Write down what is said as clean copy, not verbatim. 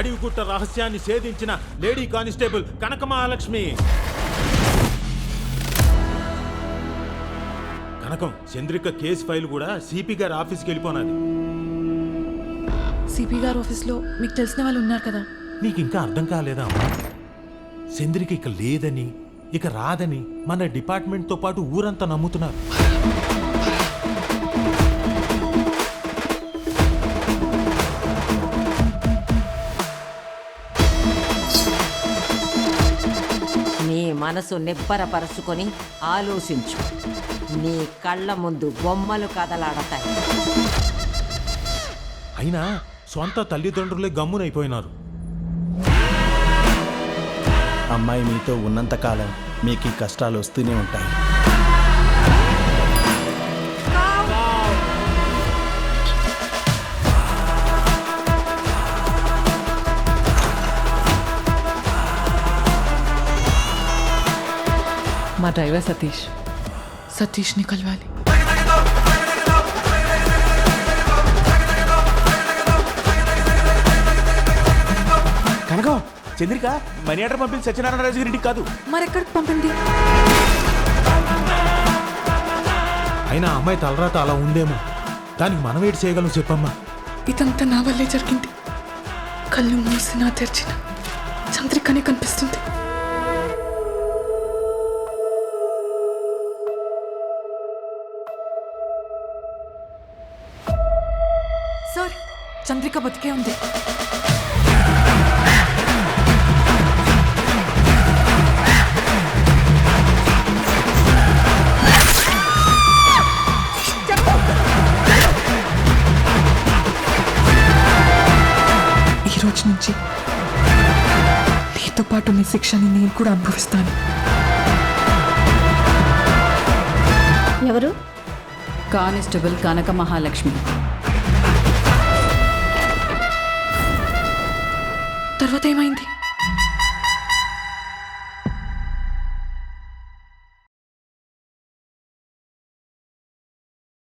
అడవిగుట్ట రహస్యాన్ని ఛేదించిన lady constable కనక మహాలక్ష్మి. కనకం, Chandrika case file కూడా CP గారి ఆఫీస్కి వెళ్ళిపోనాది. సిపి గారి ఆఫీస్లో మీకు తెలిసిన వాళ్ళు ఉన్నారు కదా. నీకు ఇంకా అర్థం కాలేదా అమ్మా? చంద్రిక ఇక లేదని, ఇక రాదని మన డిపార్ట్మెంట్తో పాటు ఊరంతా నమ్ముతున్నారు. నీ మనసు నిబ్బరపరుచుకొని ఆలోచించు. నీ కళ్ళ ముందు బొమ్మలు కదలాడతాయి. అయినా సొంత తల్లిదండ్రులే గమ్మునైపోయినారు. అమ్మాయి మీతో ఉన్నంతకాలం మీకు ఈ కష్టాలు వస్తూనే ఉంటాయి. మా డ్రైవర్ సతీష్ని కలవాలి. కనకం, చంద్రిక మనీ ఆర్డర్ పంపింది సత్యనారాయణ రాజు గారింటికి కాదు. మరెక్కడికి పంపింది? అయినా అమ్మాయి తలరాత అలా ఉందేమో. దానికి మనం ఏంటి చేయగలం చెప్పమ్మా? ఇదంతా నా వల్లే జరిగింది. కళ్ళు మూసినా తెరిచిన చంద్రికనే కనిపిస్తుంది. సార్, చంద్రిక బతికే ఉంది. ఈ రోజు నుంచి నీతో పాటు నీ శిక్షని నేను కూడా అనుభవిస్తాను. ఎవరు? కానిస్టేబుల్ కనక మహాలక్ష్మి. తర్వాత ఏమైంది?